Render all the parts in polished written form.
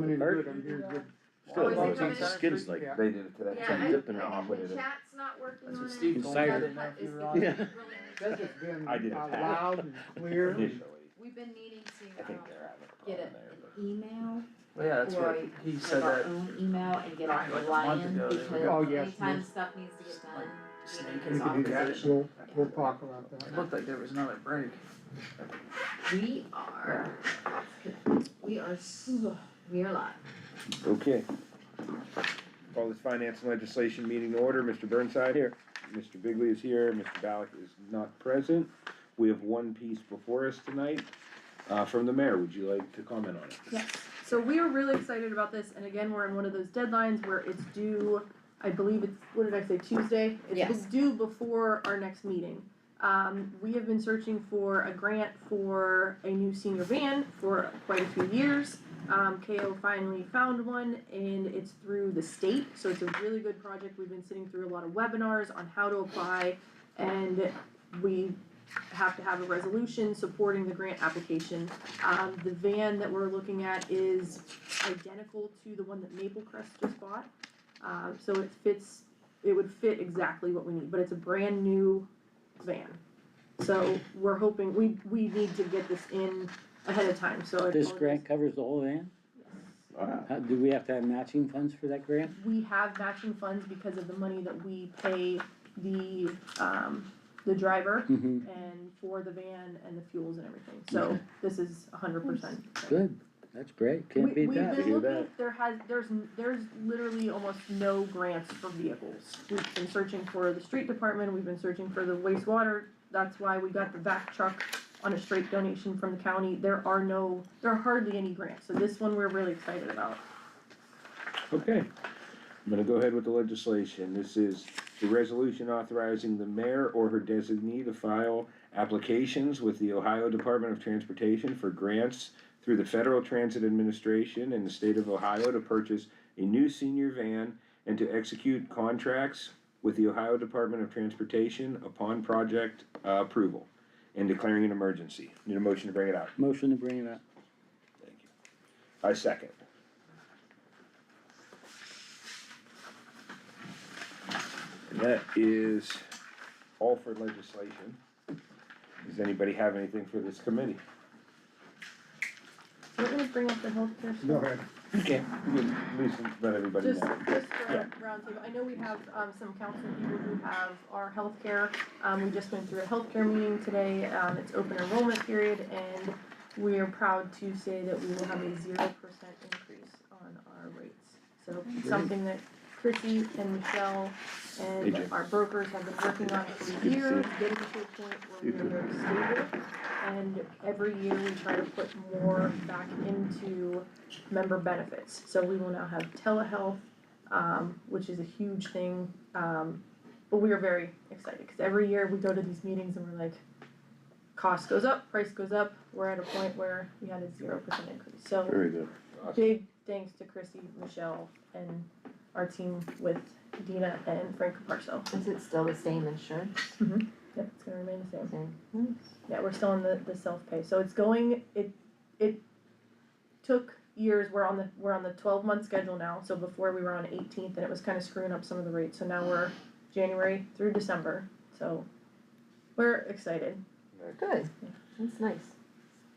coming in cart? good, I'm hearing good. Still, is it it's coming the in? skins like Yeah. they did it today. Yeah, So I'm dipping it I off think with the it. chat's not working That's on what it. Steve told me. I Cider. didn't know if It's you were because on. we Yeah. really Says it's been I did a tap. loud and clear. Initially, We've been needing I to, think they're having a get problem there. an email, Well, yeah, that's or what he like said our that. own email and get Like on a the month line, ago, they were because Oh, yes, anytime yes. stuff needs to get done, Like, we snake need in his the office. gaps. We'll talk about It that. looked like there was another break. We are live. Okay. Call this finance and legislation meeting to order. Mr. Burnside? Here. Mr. Bigley is here. Mr. Ballack is not present. We have one piece before us tonight, from the mayor. Would you like to comment on it? Yes, so we are really excited about this, and again, we're in one of those deadlines where it's due, I believe it's, what did I say, Tuesday? Yes. It's due before our next meeting. We have been searching for a grant for a new senior van for quite a few years. KO finally found one, and it's through the state, so it's a really good project. We've been sitting through a lot of webinars on how to apply, and we have to have a resolution supporting the grant application. The van that we're looking at is identical to the one that Maple Crest just bought. So it would fit exactly what we need, but it's a brand new van. So we're hoping, we need to get this in ahead of time, so I This apologize. grant covers the whole van? Wow. Do we have to have matching funds for that grant? We have matching funds because of the money that we pay the driver Mm-hmm. and for the van and the fuels and everything, so Okay. this is 100%. Good, that's great, can't beat We've that. been Hear looking, there's literally almost no grants for vehicles. We've been searching for the street department, we've been searching for the wastewater, that's why we got the vac truck on a straight donation from the county. There are hardly any grants, so this one we're really excited about. Okay. I'm gonna go ahead with the legislation. This is the resolution authorizing the mayor or her designee to file applications with the Ohio Department of Transportation for grants through the Federal Transit Administration in the state of Ohio to purchase a new senior van and to execute contracts with the Ohio Department of Transportation upon project approval and declaring an emergency. Need a motion to bring it out. Motion to bring it up. Thank you. I second. And that is all for legislation. Does anybody have anything for this committee? We're gonna bring up the healthcare stuff. Go ahead. Okay. At least let everybody Just know. for roundtable, I know we have, some council people who have our healthcare, we just went through a healthcare meeting today, it's open enrollment period, and we are proud to say that we will have a 0% increase on our rates. So it's something that Chrissy and Michelle and Jim. our brokers have been working on for years, getting to a point where we are very stable. And every year we try to put more back into member benefits. So we will now have telehealth, which is a huge thing. But we are very excited because every year we go to these meetings and we're like, cost goes up, price goes up. We're at a point where we had a 0% increase. So Very good. big thanks to Chrissy, Michelle, and our team with Dina and Frank Caparso. Is it still the same insurance? Yep, it's gonna remain the same. Same. Yeah, we're still in the self-pay, so it's going, it took years, we're on the 12-month schedule now, so before we were on 18th, and it was kinda screwing up some of the rates, so now we're January through December, so we're excited. Good, that's nice.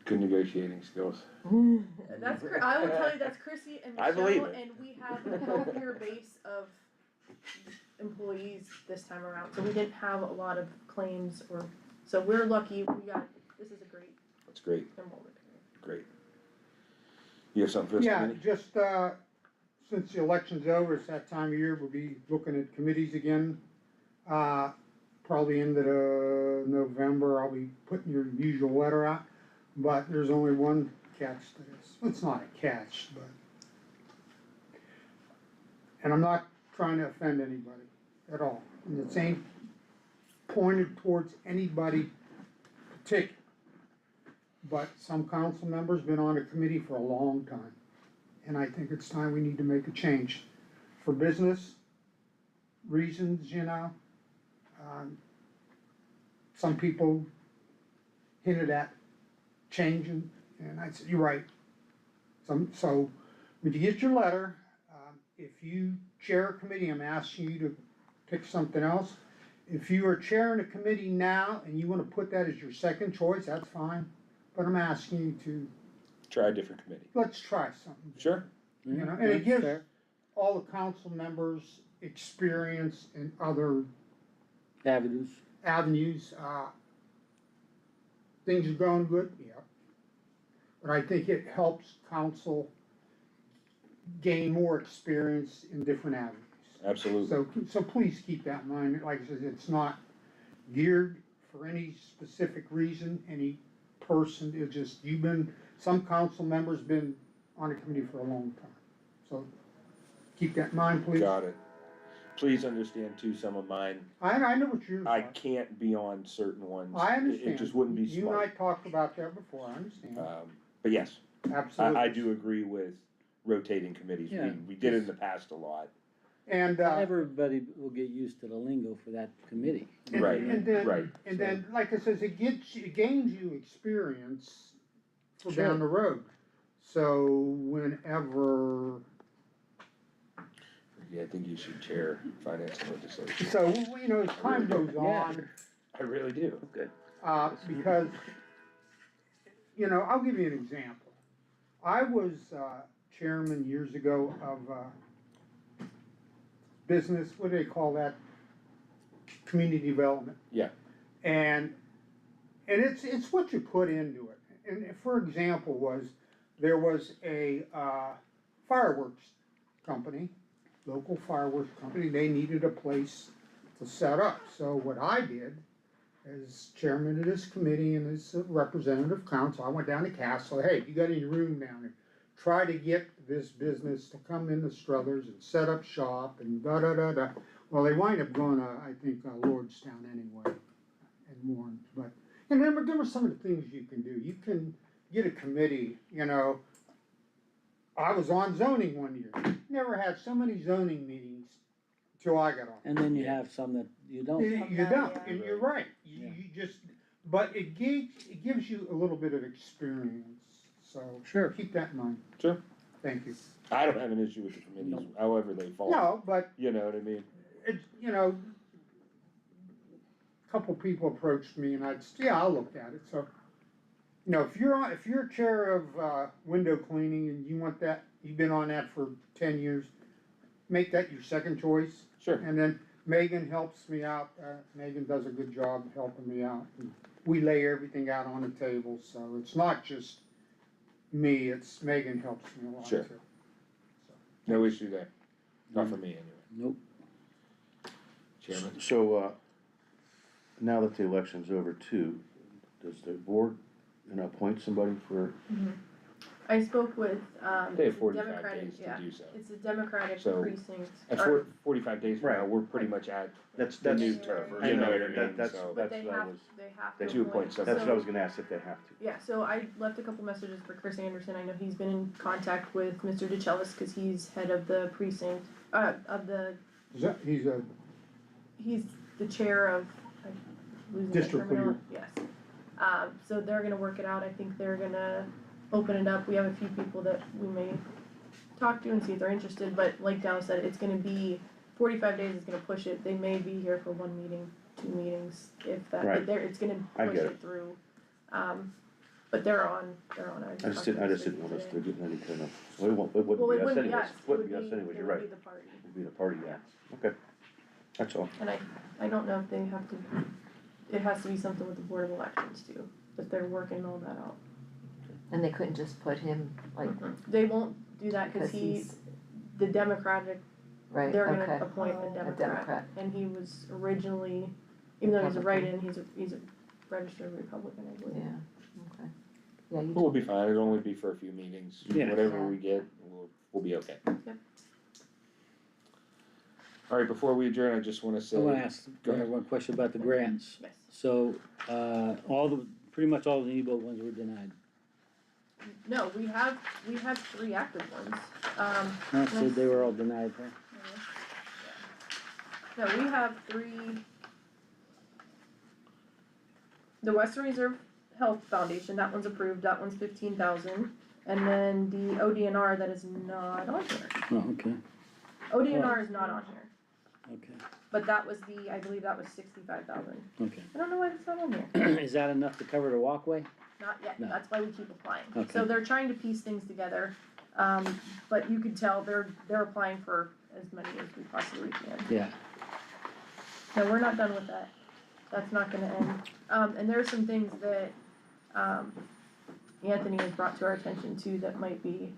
Good negotiating skills. I will tell you, that's Chrissy and I believe Michelle, it. and we have a healthier base of employees this time around, so we didn't have a lot of claims so we're lucky, this is a great That's great, enrollment period. great. You have something for this Yeah, committee? just, since the election's over, it's that time of year, we'll be looking at committees again. Probably end of November, I'll be putting your usual letter out, but there's only one catch to this. It's not a catch, but. And I'm not trying to offend anybody at all, and it's ain't pointed towards anybody particular. But some council members been on a committee for a long time, and I think it's time we need to make a change. For business reasons, you know, some people hinted at changing, and I said, you're right. So When you get your letter, if you chair a committee, I'm asking you to pick something else. If you are chairing a committee now and you wanna put that as your second choice, that's fine, but I'm asking you to, Try a different committee. let's try something. Sure. You know, Yeah, and it that's gives fair. all the council members experience in other Avenues. avenues, things are going good, yeah. But I think it helps council gain more experience in different avenues. Absolutely. So please keep that in mind, like I said, it's not geared for any specific reason, any person, it's just, some council members been on a committee for a long time. So keep that in mind, please. Got it. Please understand too, some of mine, I know what yours I are. can't be on certain ones. I It- understand. It just wouldn't be You and I smart. talked about that before, I understand, But yes, absolutely. I do agree with rotating committees. Yeah. We did it in the past a lot. And, Everybody will get used to the lingo for that committee. and, Right, and then, right. and then, like I says, it gains you experience for Sure. down the road. So whenever, Yeah, I think you should chair finance and legislation. so, you know, as time goes Yeah. on, I really do. Good. because, you know, I'll give you an example. I was, chairman years ago of, business, what do they call that? Community development. Yeah. And it's what you put into it. And for example there was a, fireworks company, local fireworks company, they needed a place to set up. So what I did, as chairman of this committee and as a representative council, I went down to Castle, hey, you got any room down there? Try to get this business to come into Struthers and set up shop and da-da-da-da. Well, they wind up going to, I think, Lordstown anyway, and Warren, but, and there were some of the things you can do. You can get a committee, you know. I was on zoning one year, never had so many zoning meetings till I got on. And then you have some that you don't. You don't, and you're right, you just, but it gives you a little bit of experience, so. Sure. Keep that in mind. Sure. Thank you. I don't have an issue with the committees, however they fall. No, but You know what I mean? it's, you know, a couple people approached me and I looked at it, so. You know, if you're chair of, window cleaning and you want that, you've been on that for 10 years, make that your second choice. Sure. And then Megan helps me out, Megan does a good job helping me out. And we lay everything out on the table, so it's not just me, it's Megan helps me a lot too. Sure. No issue there. Not for me anyway. Nope. Chairman? So, now that the election's over too, does the board, appoint somebody for, I spoke with, They it's have a 45 Democratic, days yeah, to do so. it's a Democratic So, precinct. At or- 45 days from now, Right. we're pretty much at that's, the that's, new January. term, I you know know, what I mean, that's, so. But that's they what I have, was, they have They to do appoint, appoint somebody. that's what I was gonna ask, if they have to. Yeah, so I left a couple messages for Chris Anderson, I know he's been in contact with Mr. DeChellis, cause he's head of the precinct, he's the chair of, I'm losing the District terminal- leader. yes. So they're gonna work it out, I think they're gonna open it up, we have a few people that we may talk to and see if they're interested, but like Dal said, it's gonna be, 45 days is gonna push it, they may be here for one meeting, 2 meetings, if that, Right. but it's gonna I push get it it. through. But they're on, I just didn't want us to get any kind of, well, it Well, wouldn't it be us wouldn't be anyways, us, it would be, anyways, it you're would right, be the party, it'd be the party, yeah, okay, that's all. and I don't know if they have to, it has to be something with the Board of Elections too, but they're working all that out. And they couldn't just put him, like, They won't do that, cause because he's, the Democratic, right, they're gonna okay, appoint a a Democrat, Democrat, and he was originally, even though he's a Republican. write-in, he's a registered Republican, I believe. yeah, okay. Yeah, you We'll be fine, it'll only be for a few meetings, Yeah. whatever Yeah. we get, we'll be okay. Yep. Alright, before we adjourn, I just wanna I say, wanna ask Go ahead. one question about the grants. Yes. So, pretty much all the NEBO ones were denied. No, we have 3 active ones, No, it said they were all denied, huh? no, we have 3. The Western Reserve Health Foundation, that one's approved, that one's 15,000. And then the ODNR that is not on here. Oh, okay, ODNR is not on here, okay, but that was I believe that was 65,000. okay. I don't know why it's not on here. Is that enough to cover the walkway? Not yet, No. that's why we keep applying. Okay. So they're trying to piece things together, but you could tell they're applying for as many as we possibly can. Yeah, No, we're not done with that. That's not gonna end. And there are some things that, Anthony has brought to our attention too that might be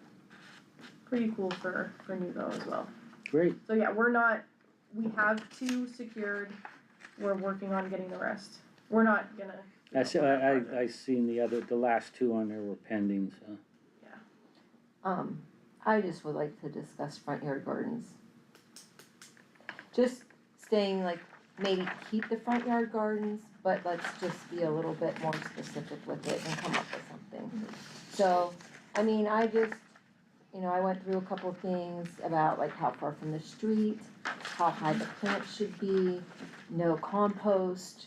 pretty cool for Nuvo as well. great, So yeah, we have 2 secured, we're working on getting the rest. We're not gonna. I seen the last 2 on there were pending, so. I just would like to discuss front yard gardens. Just staying like, maybe keep the front yard gardens, but let's just be a little bit more specific with it and come up with something. So, I mean, I went through a couple things about like how far from the street, how high the plants should be, no compost,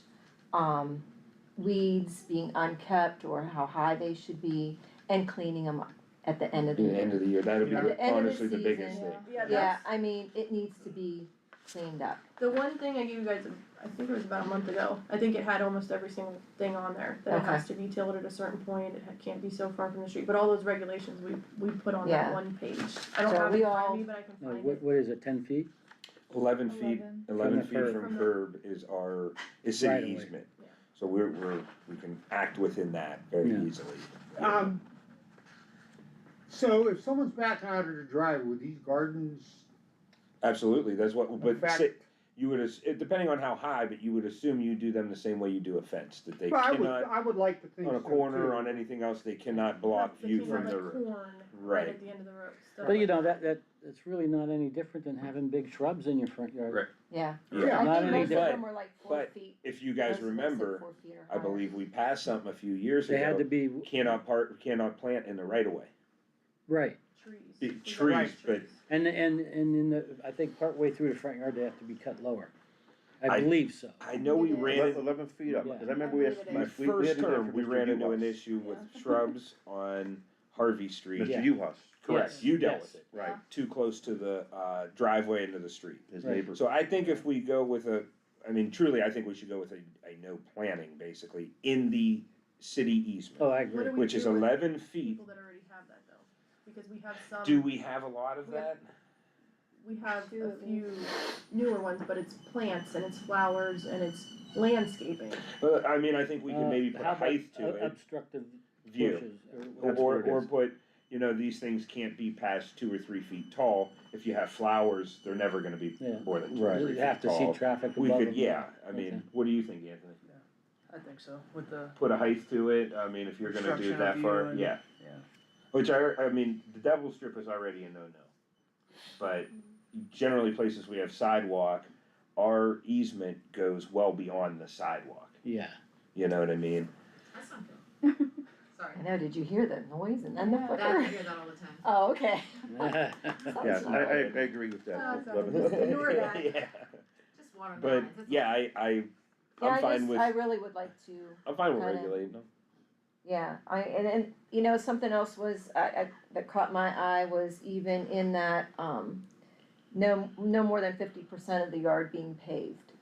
weeds being unkept or how high they should be, and cleaning them up at the end of the At year. the end of the year, that'll be At the end of the honestly the biggest season. thing. Yeah, Yeah, I mean, it needs to be cleaned up. the one thing I gave you guys, I think it was about a month ago, I think it had almost every single thing on there. That it Okay. has to be tilled at a certain point, can't be so far from the street, but all those regulations we put on Yeah. that one page. I don't So have it we in front all- of me, but I can find What, it. what is it, 10 feet? 11 feet, 11 From the feet curb. from From the- curb is Right city away. easement. Yeah. So we can act within that very Yeah. easily. So if someone's backing out of the driveway, would these gardens Absolutely, that's what, but affect? you would, depending on how high, but you would assume you do them the same way you do a fence, that they Well, cannot, I would like to think on so a corner, too. on anything else, they cannot block They view can't from have the the road. corn Right. right at the end of the road. stuff But you like know, that's really not any different than having big shrubs in your front yard. Right. Yeah. Yeah. I Not think any most of different. them were like 4 But feet. if you guys Most of them said remember, 4 feet or I higher. believe we passed something a few years They had to ago, be, cannot plant in the right of way. right, trees. Big We got trees, but- trees. and in the, I think partway through the front yard, they have to be cut lower. I I- believe so. I know we ran it, 11 feet up, Yeah. cause I remember we I asked, believe my it we had first to do that term, for we Mr. ran into an Uhas. issue with Yeah. shrubs on Harvey Street. Yeah. Mr. Uhas, Correct, Yes, you dealt yes. with it, right, too close to the, driveway into the street. his Right. neighbor. So I think if we go with truly, I think we should go with a no planting, basically, in the city easement, Oh, I What do agree. we which is do with 11 feet. People that already have that though, because we have some. Do we have a lot of We have- that? We have Two a at few newer ones, but it's plants and it's flowers and it's landscaping. I mean, I think we can maybe put How a about height to it, obstructive view. bushes, That's what it Or is. put, these things can't be past 2 or 3 feet tall. If you have flowers, they're never gonna be Yeah. more than 2 or Right. 3 you feet have to see tall. traffic We above could, them. yeah, I mean, Okay. what do you think, Anthony? I think so, with the, Put a height to it, I mean, if you're gonna do Obstruction that of view far, and- yeah. yeah. Which I mean, the devil strip is already a no-no. But generally places we have sidewalk, our easement goes well beyond the sidewalk, Yeah, you know what I mean? That's not good. Sorry. I know, did you hear the noise and then the That, flicker? I hear that all the time. Oh, okay. Yeah, I agree with that. Oh, sorry. 11 Just ignore that. Yeah, Just water the but, lines, that's yeah, all. I'm Yeah, fine with, I really would like to, I'm fine with kinda- regulating them. yeah, and you know, something else was, that caught my eye was even in that, no more than 50% of the yard being paved.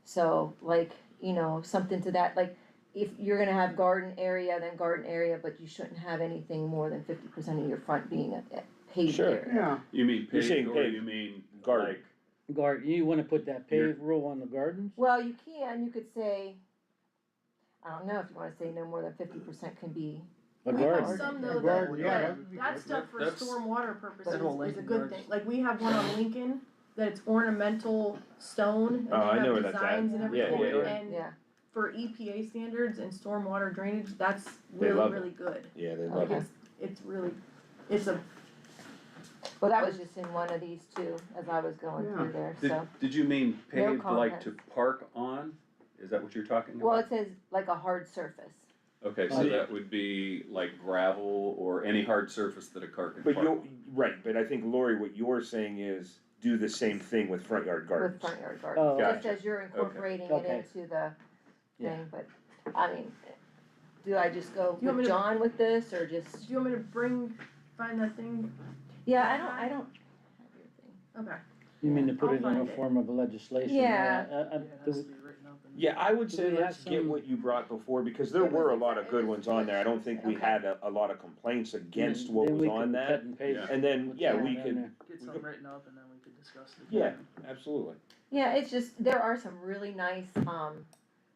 So like, you know, something to that, like, if you're gonna have garden area, then garden area, but you shouldn't have anything more than 50% of your front being a paved Sure. area. Yeah, You mean You're saying paved or paved. you mean Garden. like, Garden, you wanna put that paved rule on the gardens? Well, you could say, I don't know if you wanna say no more than 50% can be, A We have garden. some A though garden, yeah, that, that would be that good. stuff for That's- stormwater purposes That whole is a Lincoln good Yards. thing. Like we have one on Lincoln, that it's ornamental stone and Oh, I they know where have that's at. designs and Yeah, everything. yeah, yeah. And yeah. for EPA standards and stormwater drainage, that's They really, love it. really good. Yeah, they Like love it. it's really, it's a, Well, that was just in one of these two, as I was going Yeah. through there, did, so. did you mean No paved like to comments. park on? Is that what you're talking Well, about? it says like a hard surface. Okay, Oh, so yeah. that would be like gravel or any hard surface that a car can But park you're, on. right, but I think Lori, what you're saying is do the same thing with front yard With gardens. front yard Oh, gardens, just gotcha. as you're incorporating it Okay. into the Yeah. thing, but, I mean, do I just go Do you want with me to- John with this, or just, Do you want me to find that thing? yeah, I don't have your thing. Okay. You mean to put I'll it in find a it. form of legislation? Yeah. It has to be written up and. Yeah, I would Do say we let's have get some- what you brought before, because there It was were a lot of exact- good it was- ones on there, I don't think we Okay. had a lot of complaints against what Then was we on can that. cut and paste. And then, what's yeah, going we on could, there. Get we something written up and then we could discuss it. yeah, absolutely. Yeah, it's just, there are some really nice,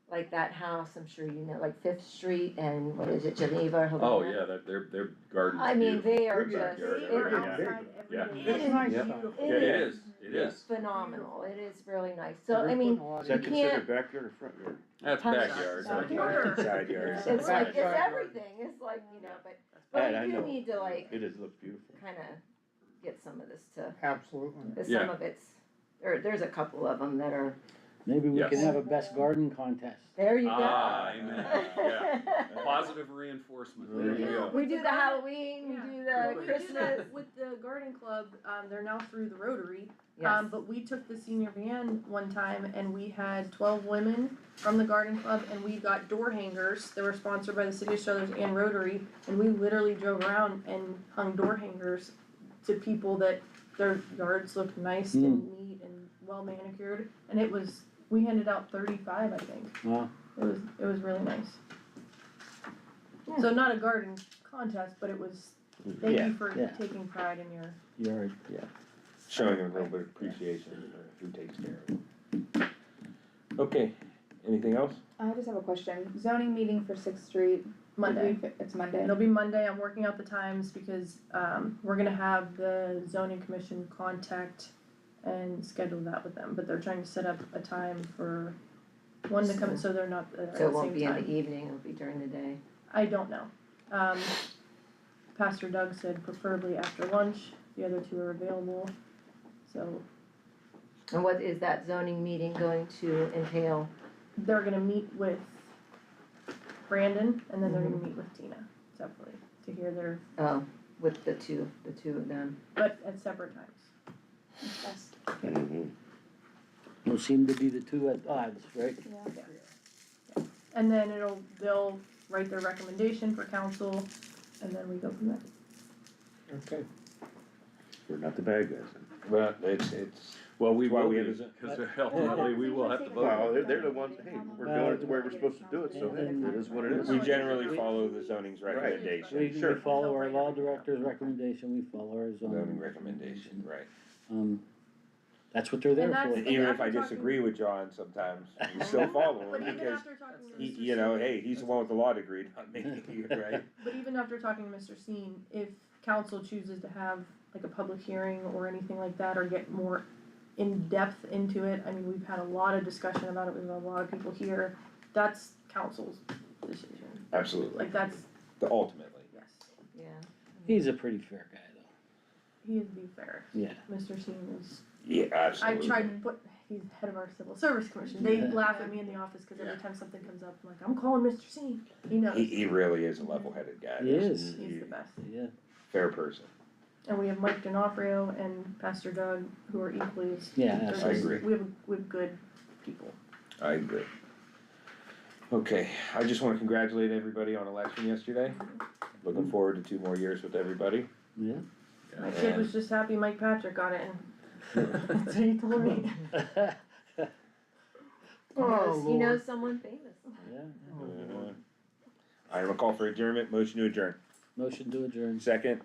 like that house, I'm sure you know, like Fifth Street and what is it, Geneva, Havana? Oh, yeah, their garden's I mean, beautiful. they are Their just, backyard, They it are yeah. outside Yeah. every day. It is nice. Beautiful. Yeah, it is, it it's is. phenomenal, it is really nice, so, They're I mean, putting a lot Is that You considered can't- backyard or front yard? That's Side backyard. yard. Side yard. it's Back like, it's side. everything, it's like, you know, That but I we do know. need to like, It is, it looks beautiful. kinda get some of this to, Absolutely. cause Yeah. some of it's, there's a couple of them that are, Maybe we can Yes. have a best garden contest. there you go. Ah, amen, yeah. Positive reinforcement, there you go. We do the Halloween, we Yeah. do Well, the we did Christmas, that with the garden club, they're now through the Rotary. yes, But we took the senior van one time and we had 12 women from the garden club and we got door hangers. They were sponsored by the city of Struthers and Rotary. And we literally drove around and hung door hangers to people that their yards looked nice and neat and well manicured. And we handed out 35, I think. Wow. It was really nice. Yeah. So not a garden contest, but it was, thank Yeah, you for yeah. taking pride in your. Yard. showing a little bit of appreciation for who takes care of it. Okay, anything else? I just have a question. Zoning meeting for Sixth Street. Monday. It's Monday. It'll be Monday, I'm working out the times because, we're gonna have the zoning commission contact and schedule that with them, but they're trying to set up a time for one to come, so they're not at the so it won't same be in the time. evening, it'll be during the day. I don't know. Pastor Doug said preferably after lunch, the other two are available, so And what is that zoning meeting going to entail? they're gonna meet with Brandon and then they're gonna meet with Tina separately to hear their, Oh, with the two of them. but at separate times. Yes. Mhm. Those seem to be the two at odds, right? Yeah. And then they'll write their recommendation for council, and then we go from there. Okay. We're not the bad guys then. Well, it's, Well, we Why will we be, have a- because ultimately we will have to vote. Well, they're the ones, hey, we're doing it the way we're supposed to do it, so hey, it is what it is. we generally follow the zoning's We, recommendation, we sure, follow our law director's recommendation, we follow our zoning zoning. recommendation, right. That's what they're there And that's- for. And Even if after I talking- disagree with John sometimes, we still follow But him even because after talking to he, Mr. you know, Seen- hey, he's the one with the law degree, not me, right? But even after talking to Mr. Seen, if council chooses to have like a public hearing or anything like that, or get more in-depth into it, I mean, we've had a lot of discussion about it, we've had a lot of people here, that's council's decision, Absolutely, like that's, ultimately. yes, Yeah. He's a pretty fair guy, though. he is to be fair, Yeah. Mr. Seen is, Yeah, I absolutely. tried to put, he's head of our civil service commission, they Yeah. laugh at me in the office, cause every Yeah. time something comes up, I'm like, I'm calling Mr. Seen, he knows, He really is a level-headed guy. He is. he's the best. Yeah. Fair person. And we have Mike D'Onofrio and Pastor Doug, who are equally as. Yeah, they're absolutely. just- I agree. We have good people. I agree. Okay, I just wanna congratulate everybody on election yesterday. Looking forward to 2 more years with everybody. Yeah. My kid was just happy Mike Patrick got it, and that's what he told me. He knows someone famous. Yeah. I will call for adjournment, motion to adjourn. Motion to adjourn. Second,